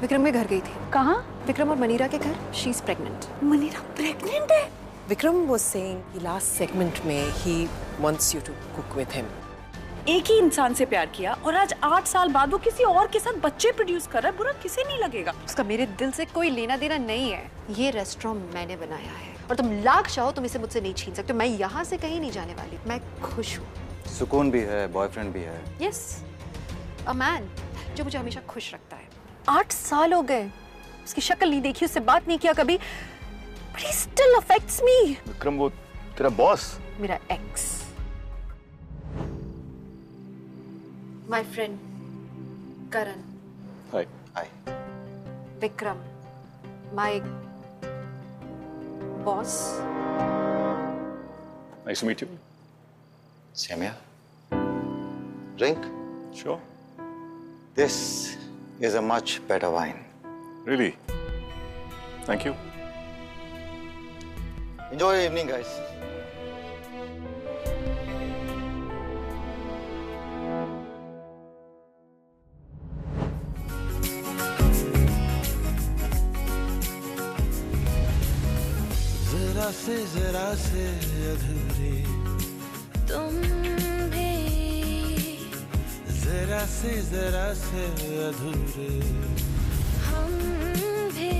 विक्रम के घर गई थी। कहाँ? विक्रम और मनीरा के घर। She is pregnant. Manira pregnant है? विक्रम was saying कि लास्ट सेगमेंट में he wants you to cook with him. एक ही इंसान से प्यार किया और आज 8 साल बाद वो किसी और के साथ बच्चे प्रोड्यूस कर रहा है। बुरा किसे नहीं लगेगा? उसका मेरे दिल से कोई लेना देना नहीं है। ये रेस्टोरेंट मैंने बनाया है और तुम लाख चाहो तुम इसे मुझसे नहीं छीन सकते। मैं यहाँ से कहीं नहीं जाने वाली। मैं खुश हूँ। सुकून भी है, बॉयफ्रेंड भी है। Yes, a man जो मुझे हमेशा खुश रखता है। 8 साल हो गए, उसकी शक्ल नहीं देखी, उससे बात नहीं किया कभी, but he still affects me. Vikram वो तेरा बॉस? मेरा x. My friend Karan. Hi. Hi. Vikram my boss. Nice to meet you. Same here. Drink? Sure. This is a much better wine. Really? Thank you. Enjoy your evening, guys. जरा से अधूरे तुम भी, जरा से अधूरे हम भी,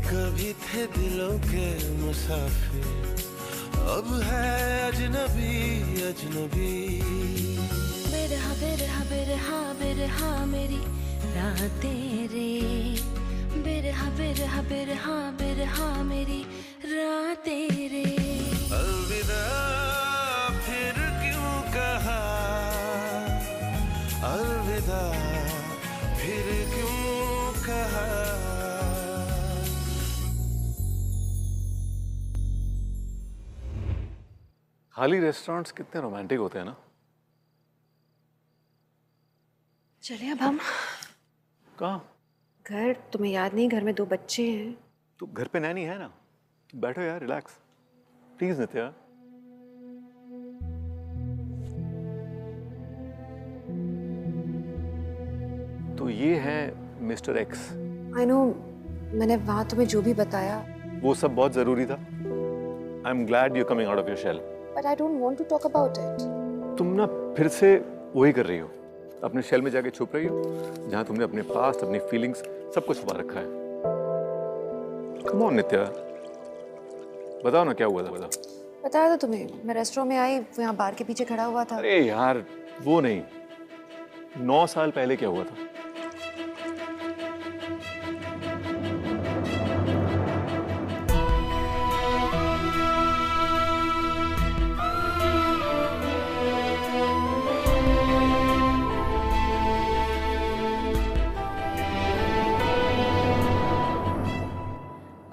कभी थे दिलों के मुसाफिर, अब है अजनबी अजनबी। बिरहा बिरहा बिरहा बिरहा मेरी रातें रे, बिरहा बिरहा बिरहा बिरहा मेरी रातें रे। अलविदा फिर क्यों कहा, अलविदा फिर क्यों कहा। खाली रेस्टोरेंट्स कितने रोमांटिक होते हैं ना। चलिए अब हम। कहाँ? घर। तुम्हें याद नहीं, घर में 2 बच्चे हैं। तो घर पे नैनी है ना, तो बैठो यार, रिलैक्स प्लीज नित्या। तो ये है मिस्टर एक्स। आई नो, मैंने वहां तुम्हें जो भी बताया वो सब बहुत जरूरी था। I am glad you coming out of your shell. But I don't want to talk about it. तुम ना फिर से वही कर रही हो, अपने शेल में जाके छुप रही हो जहां तुमने अपने पास्ट, अपनी फीलिंग्स सब कुछ छुपा रखा है। कम ऑन नित्या, बताओ ना क्या हुआ था। बताया था तुम्हें, मैं रेस्टोरेंट में आई, वो यहाँ बार के पीछे खड़ा हुआ था। अरे यार वो नहीं, 9 साल पहले क्या हुआ था।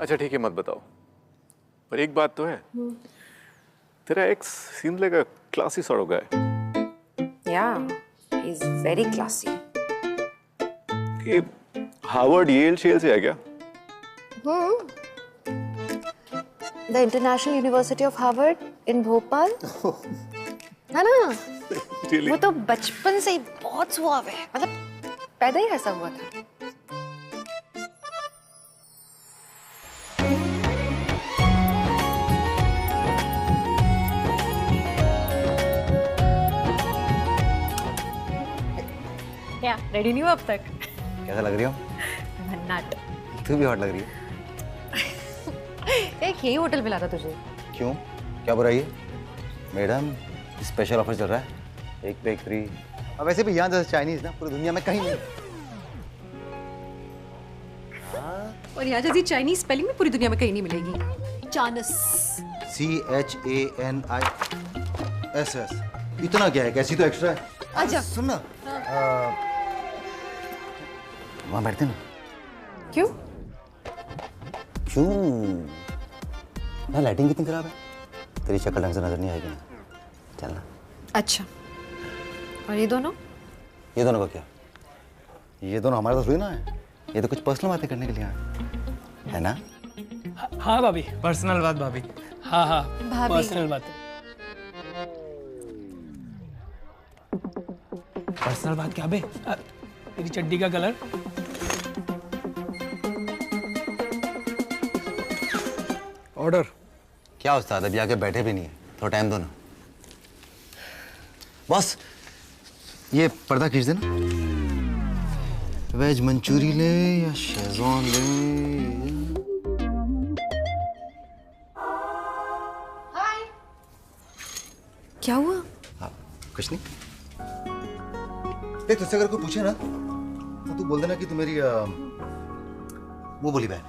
अच्छा ठीक है, मत बताओ, पर एक बात तो है, तेरा ex seems like a classy sort of guy. Yeah, he is very classy. ये हार्वर्ड येल शेल से है क्या? The international university of Harvard in Bhopal है ना। Really? वो तो बचपन से ही बहुत सुहाव है, मतलब पैदा ही ऐसा हुआ था। क्या रेडी नहीं हो अब तक? कैसा लग रही हो? भन्नाट। तू भी हॉट लग रही है। एक यही होटल मिला था तुझे। क्यों, क्या बुराई है? मैडम स्पेशल ऑफर चल रहा है, 1 पे 1 फ्री। अब वैसे भी यहाँ जैसे चाइनीज ना पूरी दुनिया में कहीं नहीं। और यहाँ जैसी चाइनीज स्पेलिंग में पूरी दुनिया में कहीं नहीं मिलेगी। चानस। CHANISS। इतना क्या है, कैसी तो एक्स्ट्रा है। आजा। सुन ना, वहाँ बैठते ना। क्यों? क्यों? यार लाइटिंग कितनी खराब है, तेरी शक्ल ढंग से नजर नहीं आएगी ना। चलना। अच्छा, और ये दोनों? ये दोनों का क्या? ये दोनों हमारे साथ हुई ना है, ये तो कुछ पर्सनल बातें करने के लिए आए है ना। हाँ भाभी, पर्सनल बात भाभी। हाँ हाँ भाभी। पर्सनल बात। पर्सनल बात क्या बे? तेरी चड्डी का कलर ऑर्डर। क्या उस्ताद, अभी आके बैठे भी नहीं है, थोड़ा टाइम दो ना। बॉस, ये पर्दा खींच देना। वेज मंचूरी ले या शेजवान ले? क्या हुआ? हाँ, कुछ नहीं। देख, तुझसे अगर कोई पूछे ना तो तू बोल देना कि तू मेरी वो बोली बहन।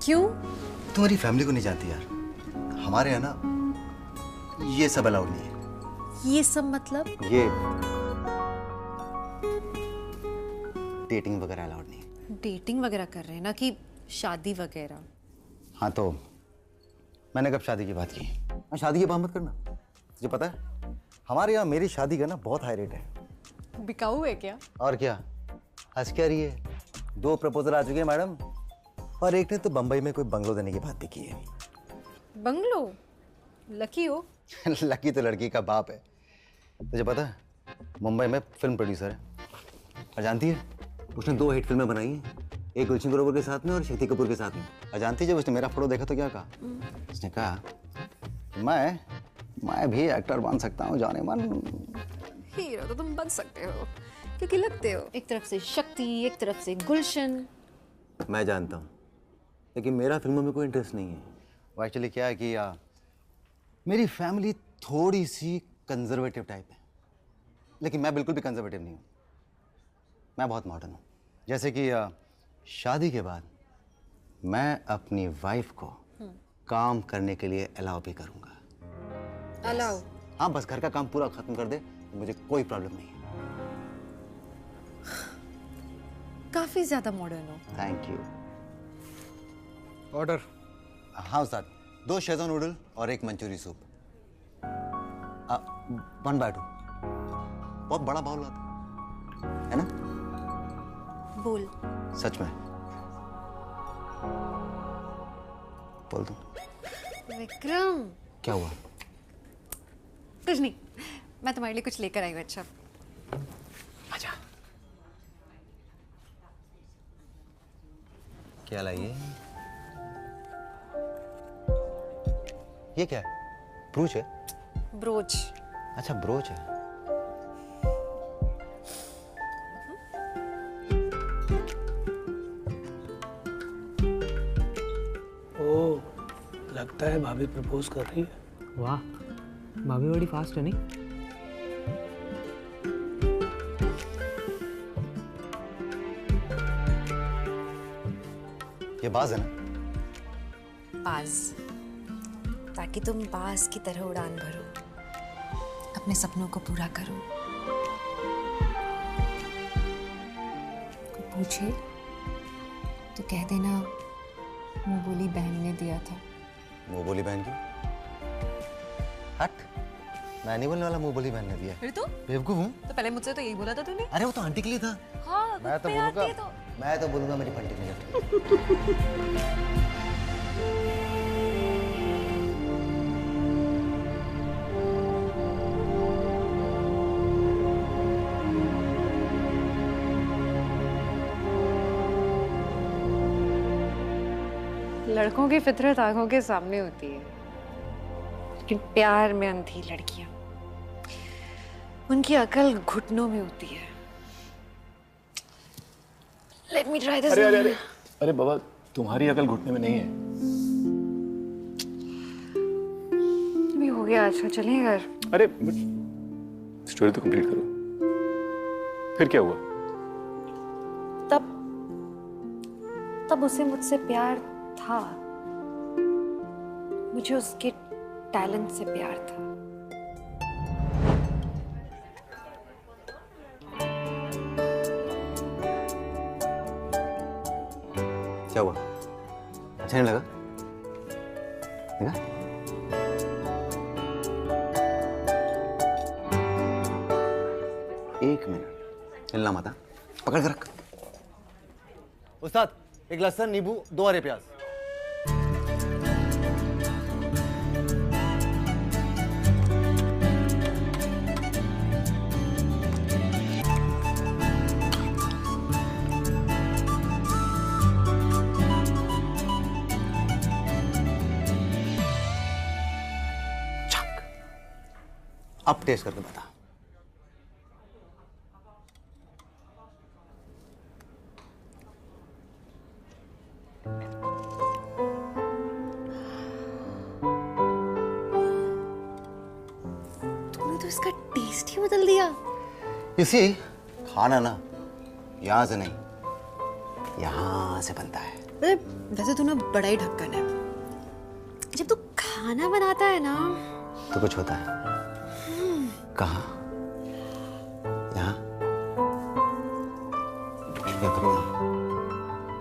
क्यों? तू मेरी फैमिली को नहीं जानती यार। हमारे यहाँ ना ये सब अलाउड नहीं है। ये सब मतलब? ये डेटिंग वगैरह अलाउड नहीं है। डेटिंग वगैरह कर रहे हैं ना, कि शादी वगैरह? हाँ, तो मैंने कब शादी की बात की? हाँ, शादी की बात मत करना। तुझे पता है हमारे यहाँ मेरी शादी का ना बहुत हाई रेट है। बिकाऊ है क्या? और क्या, हंस क्या रही है? 2 प्रपोजल आ चुके हैं मैडम, और एक ने तो बंबई में कोई बंगलो देने की बात भी की है। बंगलो? लकी हो। लकी तो लड़की का बाप है। तुझे पता है मुंबई में फिल्म प्रोड्यूसर है, और जानती है उसने 2 हिट फिल्में बनाई हैं, एक गुलशन ग्रोवर के साथ में और शक्ति कपूर के साथ में। और जानती है जब उसने मेरा फोटो देखा तो क्या कहा? उसने कहा मैं भी एक्टर बन सकता हूँ, जाने मन। हीरो तो तुम बन सकते हो, क्योंकि लगते हो एक तरफ से शक्ति, एक तरफ से गुलशन। मैं जानता हूँ, लेकिन मेरा फिल्मों में कोई इंटरेस्ट नहीं है। वो एक्चुअली क्या है कि मेरी फैमिली थोड़ी सी कंजर्वेटिव टाइप है, लेकिन मैं बिल्कुल भी कंजर्वेटिव नहीं हूँ। मैं बहुत मॉडर्न हूँ। जैसे कि शादी के बाद मैं अपनी वाइफ को काम करने के लिए अलाउ भी करूँगा। अलाउ? हाँ, बस घर का काम पूरा खत्म कर दे, मुझे कोई प्रॉब्लम नहीं है। काफी ज्यादा मॉडर्न हो। Thank you. ऑर्डर। हाँ उस्ताद, 2 शेजवान नूडल और 1 मंचूरी सूप। 1 बाय 2। बहुत बड़ा बाउल आता है ना? बोल। सच में बोल दूं? विक्रम। क्या हुआ? कुछ नहीं, मैं तुम्हारे लिए कुछ लेकर आई हूँ। अच्छा, आजा। क्या लाइए? ये क्या है? ब्रूच है? ब्रोच। अच्छा, ब्रोच है। ओ, लगता है भाभी प्रपोज कर रही है। वाह, भाभी बड़ी फास्ट है नहीं? ये बाज है ना? बाज, ताकि तुम बाज की तरह उड़ान भरो, अपने सपनों को पूरा करो। कोई पूछे तो कह देना मुंह बोली बहन ने दिया था। मुंह बोली बहन की? हट, मैं नहीं बोलने वाला मुंह बोली बहन ने दिया। फिर तो बेवकूफ हूँ। पहले मुझसे तो यही बोला था तूने। अरे वो तो आंटी के लिए था। हाँ, मैं तो पे आती बोलूंगा, है तो। मैं तो बोलूंगा मेरी पंटी ने लटकी। लड़कों की फितरत आंखों के सामने होती है, लेकिन प्यार में अंधी लड़कियां, उनकी अकल घुटनों में होती है। Let me try this. अरे अरे अरे अरे बाबा, तुम्हारी अकल घुटने में नहीं है। भी हो गया, अच्छा चलिए घर। अरे स्टोरी तो कंप्लीट करो। फिर क्या हुआ? तब उसे मुझसे प्यार था, मुझे उसके टैलेंट से प्यार था। क्या हुआ? अच्छा नहीं लगा? लगा? एक मिनट, हिलना मत, पकड़ कर रख। उस्ताद, 1 लहसुन, नींबू, 2 हरे प्याज। अब टेस्ट करके बता। तूने तो इसका टेस्ट ही बदल दिया। इसी खाना ना यहाँ से नहीं, यहाँ से बनता है। वैसे तू ना बड़ा ही ढक्कन है। जब तू खाना बनाता है ना तो कुछ होता है। कहाँ? यहाँ? या फिर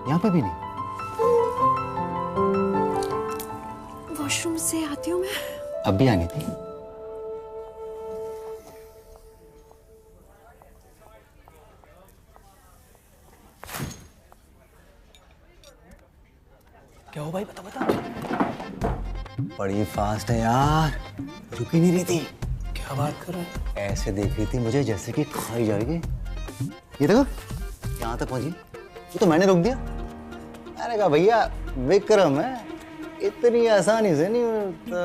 यहाँ पे भी नहीं? वॉशरूम से आती हूँ मैं। अब भी आनी थी। क्या हो भाई, बता बता। बड़ी फास्ट है यार, रुक ही नहीं रही थी। क्या बात कर रहा है? ऐसे देख रही थी मुझे जैसे कि खाई जाएगी। ये देखो यहाँ तक पहुंची, ये तो मैंने रोक दिया। मैंने कहा भैया विक्रम है, इतनी आसानी से नहीं होता।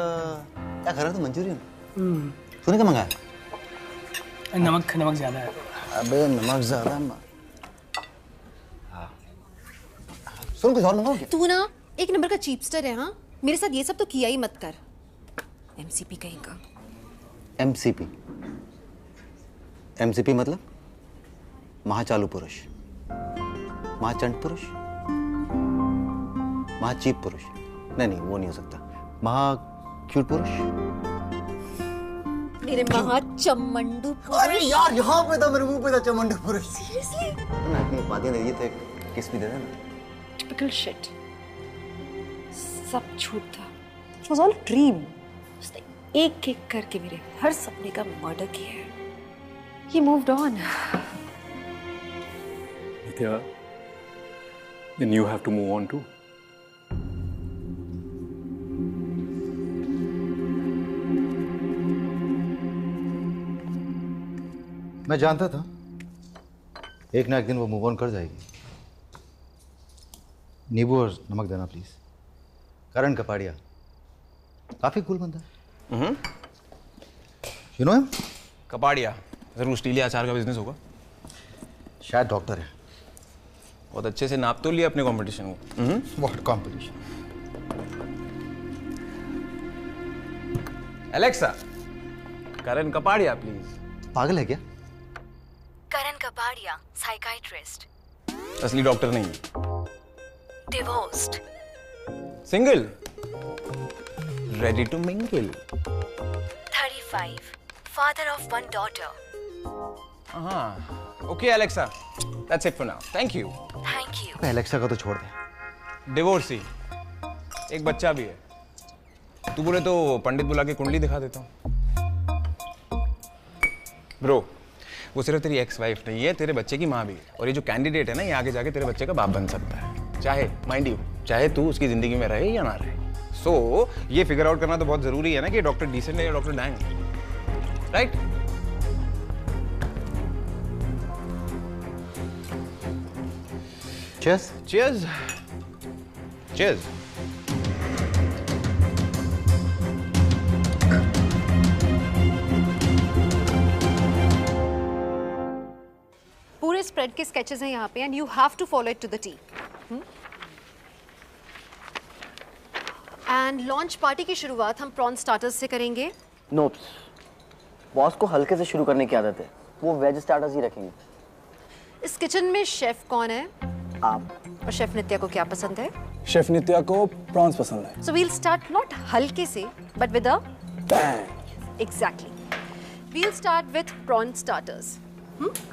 क्या कर रहा था? मंचूरियन? तूने क्या मंगाया? नमक ज्यादा है। अबे नमक ज्यादा। सुन कुछ और मंगाओ क्या? तू ना एक नंबर का चीपस्टर है। हाँ, मेरे साथ ये सब तो किया ही मत कर। एमसीपी कहीं का। एमसीपी? एमसीपी मतलब महाचालू पुरुष, महाचंड पुरुष, महाचीप पुरुष। नहीं वो नहीं हो सकता। महा क्यूट पुरुष। मेरे महाचमंडू पुरुष। अरे यार यहाँ पे था, मेरे मुंह पे था चमंडू पुरुष। सीरियसली? ना इतनी बातें नहीं, थे किस भी दे देना। Typical shit. सब झूठ था। It was all a dream. उसने एक एक करके मेरे हर सपने का मर्डर किया है। He moved on. Nitya, then you have to move on too. मैं जानता था एक ना एक दिन वो मूव ऑन कर जाएगी। नींबू और नमक देना प्लीज। करण कपाड़िया काफी कूल बंदा है। You know him? कपाड़िया जरूर स्टील या अचार का बिजनेस होगा। शायद डॉक्टर है। बहुत अच्छे से नाप तो लिया अपने कंपटीशन को। What competition? Alexa, Karan Kapadia please. पागल है क्या? करण कपाड़िया, साइकाइट्रिस्ट, असली डॉक्टर नहीं है। Divorced, single, ready to mingle, 35, father of one daughter. हाँ okay Alexa, that's it for now, thank you. Thank you. Alexa का तो छोड़ दे। डिवोर्सी, एक बच्चा भी है। तू बोले तो पंडित बुला के कुंडली दिखा देता हूँ। ब्रो, वो सिर्फ तेरी एक्स वाइफ नहीं है, तेरे बच्चे की माँ भी है। और ये जो कैंडिडेट है ना, ये आगे जाके तेरे बच्चे का बाप बन सकता है। चाहे माइंड यू, चाहे तू उसकी जिंदगी में रहे या ना रहे। सो ये फिगर आउट करना तो बहुत जरूरी है ना कि डॉक्टर डिसेंट है या doctor Dang, right? Cheers. Cheers. Cheers. पूरे स्प्रेड के स्केचेस हैं यहाँ पे and you have to follow it to the T. And launch party की शुरुआत हम प्रॉन स्टार्टर्स से करेंगे। नोप्स, बॉस को हल्के से शुरू करने की आदत है, वो वेज स्टार्टर्स ही रखेंगे। इस किचन में शेफ कौन है? आप। और शेफ नित्या को क्या पसंद है? शेफ नित्या को प्रॉन्स पसंद है। सो वील स्टार्ट नॉट हल्के से but with a bang. Exactly. We'll start with prawn starters.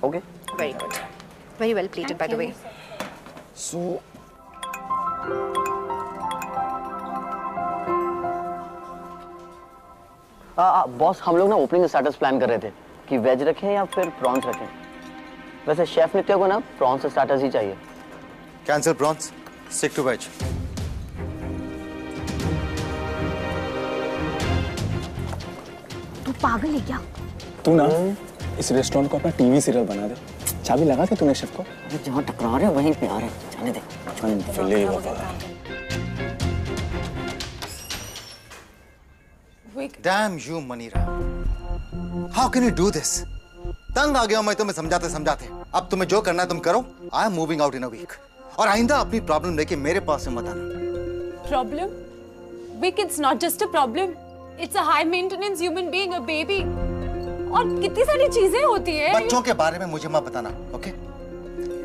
Okay. Very good, very well plated by the way. So boss, हम लोग ना ओपनिंग स्टार्टर्स प्लान कर रहे थे कि वेज रखें या फिर प्रॉन्स रखें। वैसे शेफ नित्या को ना प्रॉन्स स्टार्टर्स ही चाहिए। Cancel prawns, stick to veg. तू पागल है क्या? तू ना इस रेस्टोरेंट को अपना टीवी सीरियल बना दे। चाबी लगा के तूने शेफ को? अरे जहाँ टकरा रहे वहीं पे आ रहे, जाने दे। Damn you, Manira. How can you do this? तंग आ गया हूं मैं तुम्हें समझाते समझाते। अब तुम्हें जो करना है तुम करो। I am moving out in a week. और आइंदा अपनी प्रॉब्लम लेके मेरे पास से मत आना। Problem? Vic, it's not just a problem. It's a high maintenance human being, a baby. और कितनी सारी चीजें होती है। बच्चों के बारे में मुझे मत बताना, okay?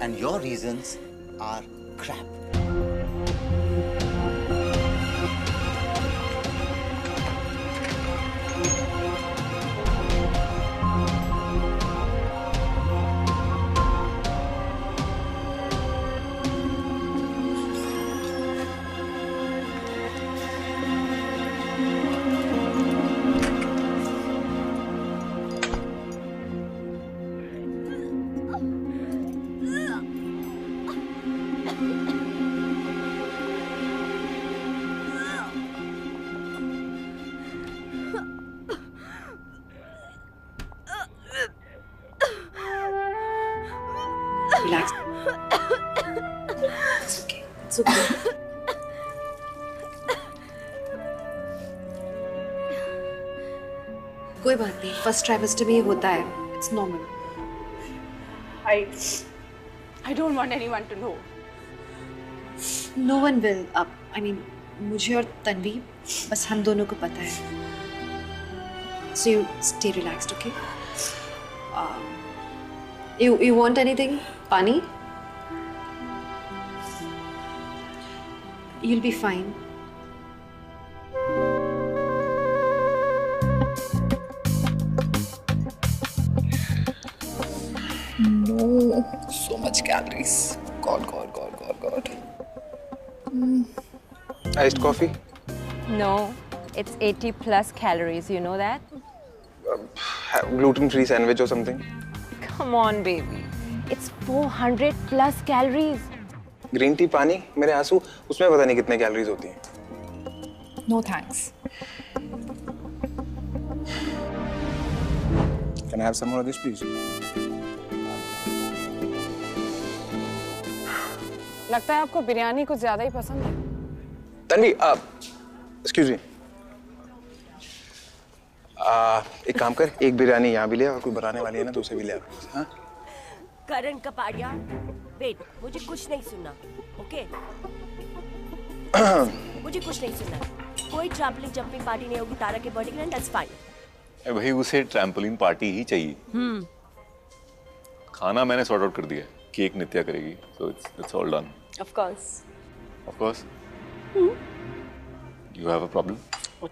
And your reasons are crap. Relax. It's okay. It's okay. कोई बात नहीं, फर्स्ट ट्राइमेस्टर में ये होता है, it's normal. I don't want anyone to know. No one will. I mean, मुझे और तन्वी बस हम दोनों को पता है। So you stay relaxed, okay? You want anything? Pani? You'll be fine. No, so much calories. God. Iced coffee? No, it's 80 plus calories. You know that? Gluten-free sandwich or something? Come on, baby. It's 400 plus calories. Green tea, पानी, मेरे आंसू, उसमें पता नहीं कितने calories होती हैं। No thanks. Can I have some more of this, please? लगता है आपको बिरयानी कुछ ज्यादा ही पसंद है। Tanvi, excuse me. एक काम कर, एक बिरयानी यहाँ भी ले और कोई बनाने वाली है ना तो उसे भी ले आ। हाँ? करण कपाड़िया, वेट, मुझे कुछ नहीं सुनना, ओके? मुझे कुछ नहीं सुनना। कोई ट्रैम्पोलिन जंपिंग पार्टी नहीं होगी तारा के बर्थडे के लिए, दैट्स फाइन। भाई उसे ट्रैम्पोलिन पार्टी ही चाहिए। खाना मैंने सॉर्ट आउट कर दिया, केक नित्या करेगी, so it's all done. Of course. Of course. You have a problem?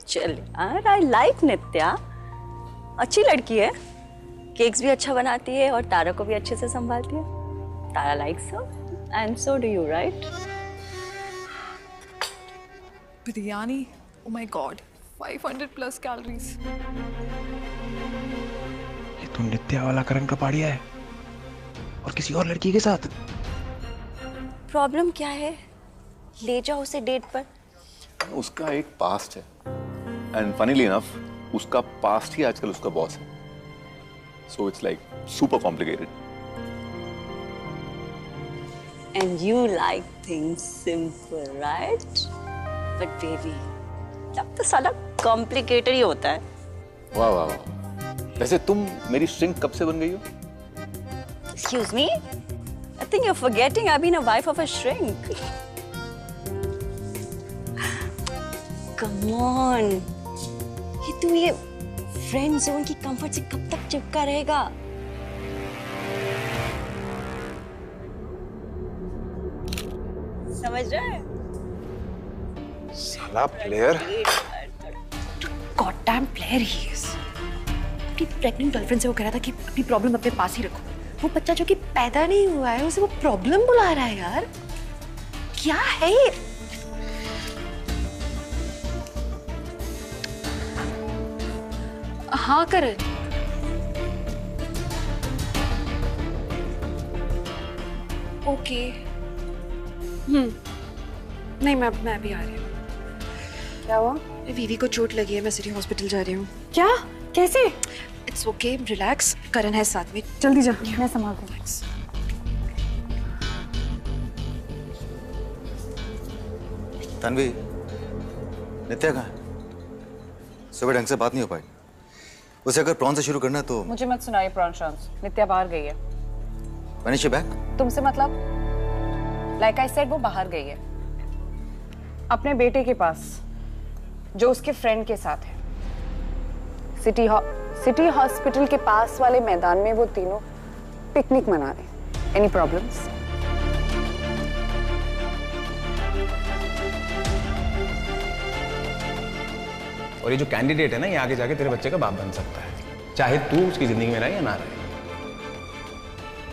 चल यार, I like नित्या, अच्छी लड़की है, केक्स भी अच्छा बनाती है और तारा को भी अच्छे से संभालती है। तारा likes her and so do you, right? Biryani, oh my God, 500 plus calories. ये तो नित्या वाला करण कपाड़िया है और किसी और लड़की के साथ। प्रॉब्लम क्या है? ले जाओ उसे डेट पर। उसका एक पास्ट है एंड फनीली इनफ उसका पास्ट ही आजकल उसका बॉस है, so it's like super complicated. And you like things simple, right? But baby, तब तो साला कॉम्प्लिकेटेड ही होता है। वाह वाह वाह। वैसे तुम मेरी श्रिंक कब से बन गई हो? Excuse me? I think you're forgetting I've been a wife of a shrink. Come on. ये फ्रेंड जोन की कंफर्ट से कब तक चिपका रहेगा? समझ रहा है? साला player. Goddamn player he is. अपनी प्रेग्नेंट गर्लफ्रेंड से वो कह रहा था कि अपनी प्रॉब्लम अपने पास ही रखो। वो बच्चा जो कि पैदा नहीं हुआ है उसे वो प्रॉब्लम बुला रहा है यार। क्या है ये? हाँ करण। ओके। नहीं मैं अभी आ रही हूँ। क्या हुआ? वीवी को चोट लगी है, मैं सिटी हॉस्पिटल जा रही हूँ। क्या? कैसे? इट्स ओके, रिलैक्स, करण है साथ में। जल्दी जा, मैं संभालती हूँ। तन्वी, नित्या कहाँ है? सुबह ढंग से बात नहीं हो पाई। उसे अगर प्रॉन से शुरू करना है तो मुझे मत सुनाइए प्रॉन शॉन्स। नित्या बाहर गई है। When is she back? तुमसे मतलब? लाइक आई सेड वो बाहर गई है अपने बेटे के पास जो उसके फ्रेंड के साथ है। सिटी हॉस्पिटल के पास वाले मैदान में वो तीनों पिकनिक मना रहे। Any problems? और ये जो कैंडिडेट है ना, ये आगे जाके तेरे बच्चे का बाप बन सकता है, चाहे तू उसकी जिंदगी में रहे या ना रहे।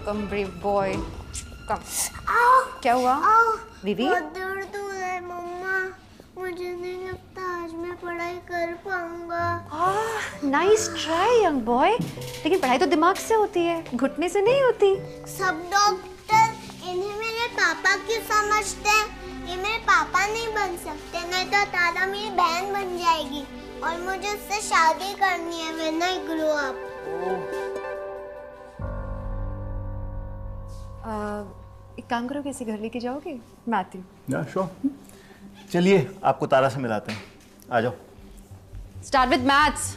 कम ब्रेव बॉय, कम। क्या हुआ? दीदी? बहुत दर्द हो रहा है मम्मा। मुझे नहीं लगता आज मैं पढ़ाई कर पाऊंगा। नाइस ट्राई यंग बॉय, लेकिन पढ़ाई तो दिमाग से होती है, घुटने से नहीं होती। सब डॉक्टर इन्हें मेरे पापा क्यों समझते हैं? ये मेरे पापा नहीं बन सकते, नहीं तो तारा मेरी बहन बन जाएगी और मुझे उससे शादी करनी है when I grow up। एक काम करो, किसी घर लेके जाओगे? मैं आती हूँ। या श्योर। चलिए आपको तारा से मिलाते हैं, आ जाओ। Start with maths.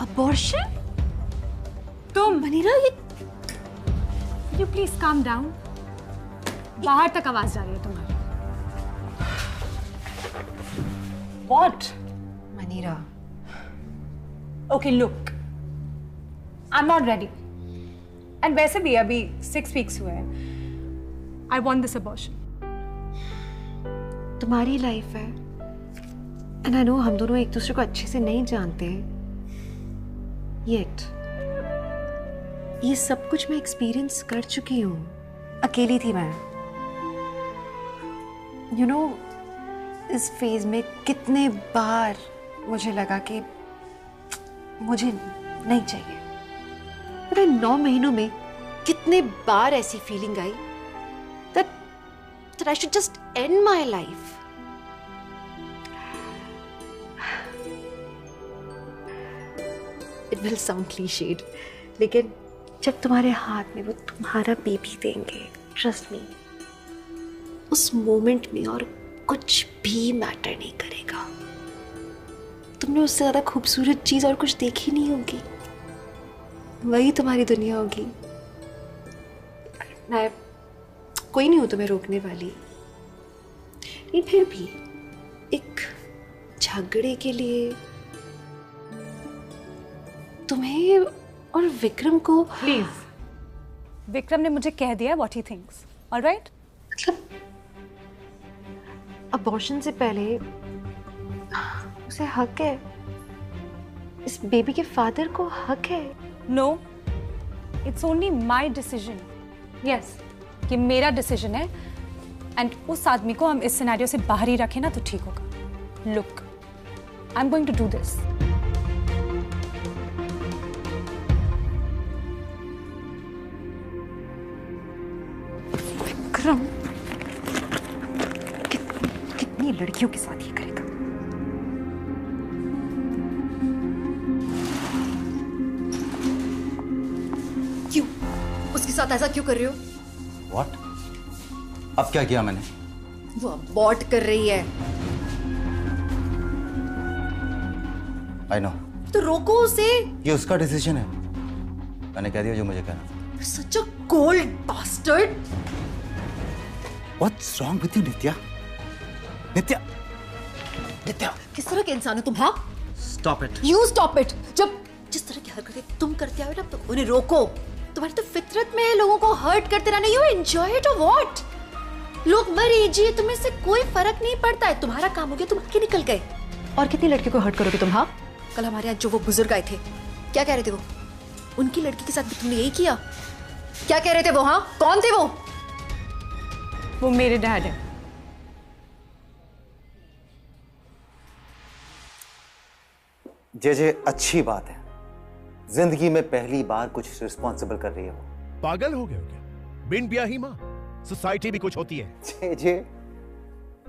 अबॉर्शन? तुम मनीरा, you please calm down। बाहर तक आवाज जा रही है तुम्हारी। What? Manira. Okay, look, I'm not ready। And वैसे भी अभी 6 weeks हुए हैं। I want this abortion। तुम्हारी लाइफ है, एंड आई नो हम दोनों एक दूसरे को अच्छे से नहीं जानते हैं, येट ये सब कुछ मैं एक्सपीरियंस कर चुकी हूँ। अकेली थी मैं। यू नो इस फेज में कितने बार मुझे लगा कि मुझे नहीं चाहिए। पता है 9 महीनों में कितने बार ऐसी feeling I that I should just end my life। It will sound cliched, लेकिन जब तुम्हारे हाथ में वो तुम्हारा बेबी देंगे, ट्रस्ट मी, उस मोमेंट में और कुछ भी मैटर नहीं करेगा। तुमने उससे ज्यादा खूबसूरत चीज और कुछ देखी नहीं होगी, वही तुम्हारी दुनिया होगी। मैं कोई नहीं हूं तुम्हें रोकने वाली, लेकिन फिर भी एक झगड़े के लिए तुम्हें और विक्रम को। प्लीज, विक्रम ने मुझे कह दिया व्हाट ही थिंक्स, ऑलराइट? मतलब अबॉर्शन से पहले उसे हक है, इस बेबी के फादर को हक है। No, it's only my decision. Yes, कि मेरा डिसीजन है, एंड उस आदमी को हम इस सिनेरियो से बाहर ही रखें ना तो ठीक होगा। Look, I am going to do this. Vikram कितनी लड़कियों के साथ ये करेगा? क्यों उसके साथ ऐसा क्यों कर रहे हो? What? अब क्या किया मैंने? वो अबॉर्ट कर रही है। I know। तो रोको उसे। ये उसका डिसीजन है, मैंने कह दिया जो मुझे कहना। Such a cold bastard। What's wrong with you, नित्या? नित्या, नित्या, किस तरह के इंसान हो तुम? हाँ? Stop it। You stop it। जब जिस तरह की हरकतें तुम करते आओ ना, तो उन्हें रोको। तुम्हारी तो फितरत में है लोगों को हर्ट करते रहना। You enjoy it or what? लोग मरे जिए तुम्हें से कोई फर्क नहीं पड़ता है। तुम्हारा काम हो गया, तुम आगे निकल गए। और कितनी लड़कियों को हर्ट करोगे तुम? हाँ, कल हमारे यहाँ जो वो बुजुर्ग आए थे, क्या कह रहे थे वो? उनकी लड़की के साथ भी तुमने यही किया? क्या कह रहे थे वो? हाँ, कौन थे वो? वो मेरे डैड है। जे अच्छी बात है, जिंदगी में पहली बार कुछ रिस्पॉन्सिबल कर रही है वो। पागल हो गए हो क्या? बिन ब्याही माँ, सोसाइटी भी कुछ होती है। जे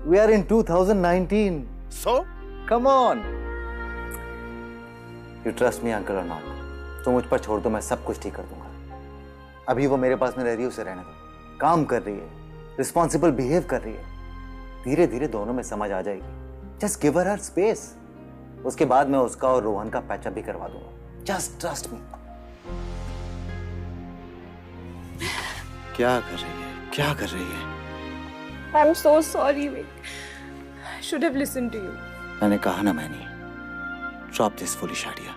we are in 2019। So? Come on। You trust me uncle or not? तो मुझ पर छोड़ दो, मैं सब कुछ ठीक कर दूंगा। अभी वो मेरे पास में रह रही है, उसे रहने दो। काम कर रही है, रिस्पॉन्सिबल बिहेव कर रही है, धीरे धीरे दोनों में समझ आ जाएगी। Just give her space. उसके बाद मैं उसका और रोहन का पैचअप भी करवा दूंगा। Just trust me. क्या कर रही है, क्या कर रही है? I'm so sorry, Vic. I should have listened to you. मैंने कहा ना many, drop this foolish idea.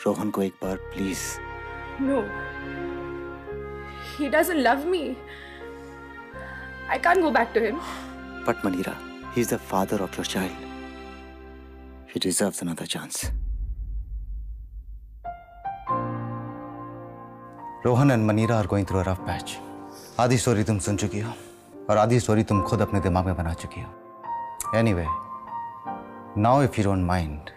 Rohan को एक बार please. No. He doesn't love me. I can't go back to him. But Manira, he's the father of your child. He deserves another chance. Rohan and Manira are going through a rough patch. आधी story तुम सुन चुकी हो और आधी story तुम खुद अपने दिमाग में बना चुकी हो। Anyway, now if you don't mind,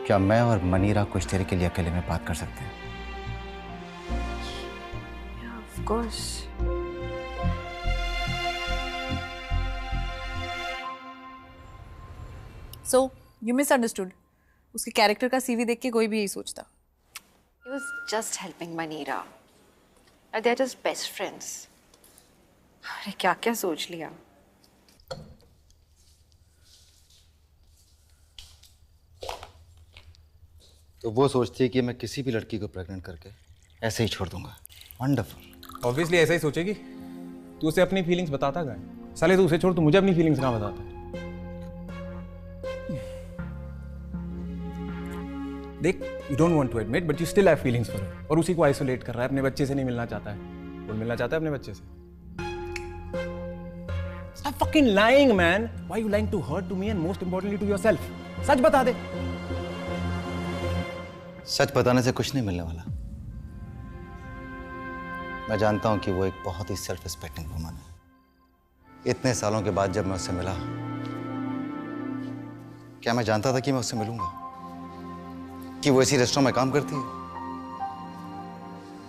क्या मैं और मनीरा कुछ देर के लिए अकेले में बात कर सकते हैं? Yeah, of course. So, you misunderstood. उसके कैरेक्टर का सीवी देख के कोई भी यही सोचता। He was just helping Manira. And they're just best friends. अरे क्या क्या सोच लिया। तो वो सोचती है कि मैं किसी भी लड़की को प्रेग्नेंट करके ऐसे ही छोड़ दूंगा। वंडरफुल। ऑब्वियसली ऐसा ही सोचेगी। तू उसे अपनी फीलिंग्स बताता क्या है? साले तू उसे छोड़, तू मुझे अपनी फीलिंग्स कहाँ बताता है? देख, you don't want to admit, but you still have feelings for her. और उसी को आइसोलेट कर रहा है, अपने बच्चे से नहीं मिलना चाहता है। कौन मिलना चाहता है अपने बच्चे से? Stop fucking lying, man. Why are you lying to her, to me, and most importantly to yourself? सच बता दे। सच बताने से कुछ नहीं मिलने वाला। मैं जानता हूं कि वो एक बहुत ही सेल्फ रिस्पेक्टिंग वुमन है। इतने सालों के बाद जब मैं उससे मिला, क्या मैं जानता था कि मैं उससे मिलूंगा? कि वो इसी रेस्टोरेंट में काम करती है?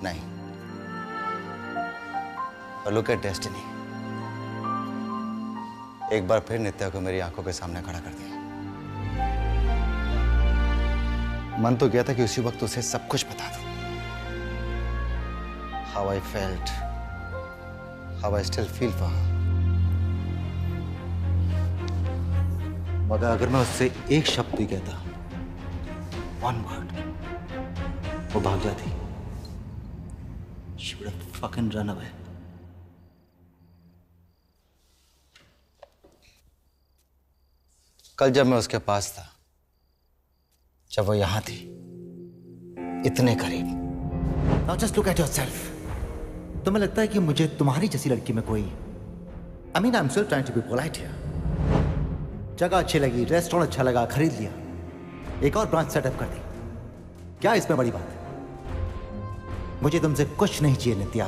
नहीं। पर लुक एट डेस्टिनी, एक बार फिर नित्या को मेरी आंखों के सामने खड़ा कर दिया। मन तो किया था कि उसी वक्त उसे सब कुछ बता दूं। How I felt, how I still feel for her. मगर अगर मैं उससे एक शब्द भी कहता, one word, वो भाग जाती। She would have fucking run away. कल जब मैं उसके पास था, जब वो यहां थी, इतने करीब। Now just look at yourself. तुम्हें लगता है कि मुझे तुम्हारी जैसी लड़की में कोई I mean, I'm still trying to be polite here. जगह अच्छी लगी, रेस्टोरेंट अच्छा लगा, खरीद लिया, एक और ब्रांच सेटअप कर दी। क्या इसमें बड़ी बात है? मुझे तुमसे कुछ नहीं चाहिए नित्या।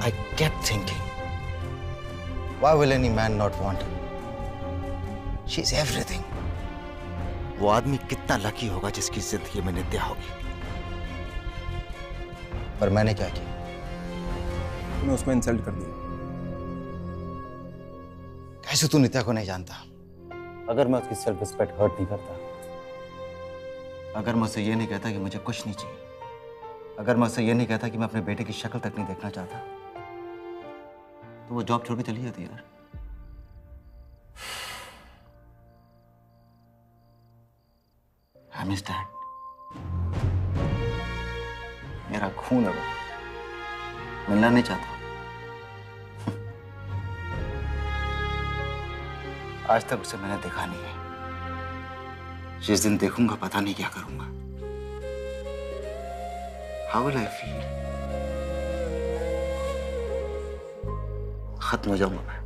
I kept thinking, why will any man not want her? She's everything. वो आदमी कितना लकी होगा जिसकी जिंदगी में नित्या होगी। पर मैंने क्या किया? तूने उसको इंसल्ट कर दिया। कैसे तू नित्या को नहीं जानता? अगर मैं उसकी सेल्फ रिस्पेक्ट हर्ट नहीं करता, अगर मैं उससे ये नहीं कहता कि मुझे कुछ नहीं चाहिए, अगर मैं उससे ये नहीं कहता कि मैं अपने बेटे की शक्ल तक नहीं देखना चाहता, तो वो जॉब छोड़ के चली जाती यार। I miss that. मेरा खून है वो, मिलना नहीं चाहता। आज तक उसे मैंने देखा नहीं है। जिस दिन देखूंगा पता नहीं क्या करूंगा। How will I feel? खत्म हो जाऊंगा मैं।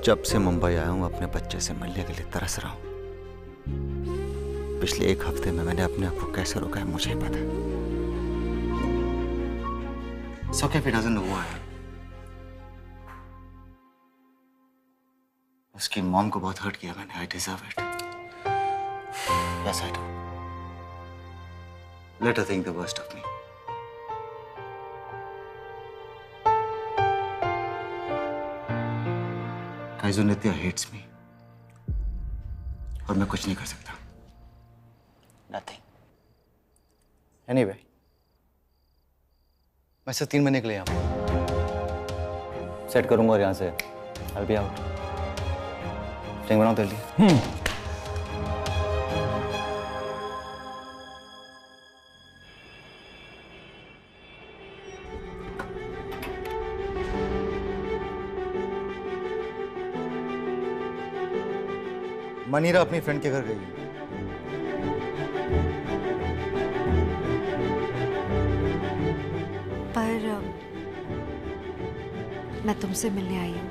जब से मुंबई आया हूं अपने बच्चे से मिलने के लिए तरस रहा हूं। पिछले एक हफ्ते में मैंने अपने आप को कैसे रोका है मुझे ही पता है। So if he doesn't know who I am. उसकी मॉम को बहुत हर्ट किया मैंने। I deserve it. Yes, I do. Let her think the worst of me. Kaizu Nitya hates me. और मैं कुछ नहीं कर सकता। Nothing. Anyway, मैं सिर्फ 3 महीने के लिए आऊँ। सेट करूंगा और यहाँ से I'll be out. टेंग बनाओ तेरे लिए। मनीरा अपनी फ्रेंड के घर गई है। पर मैं तुमसे मिलने आई हूँ।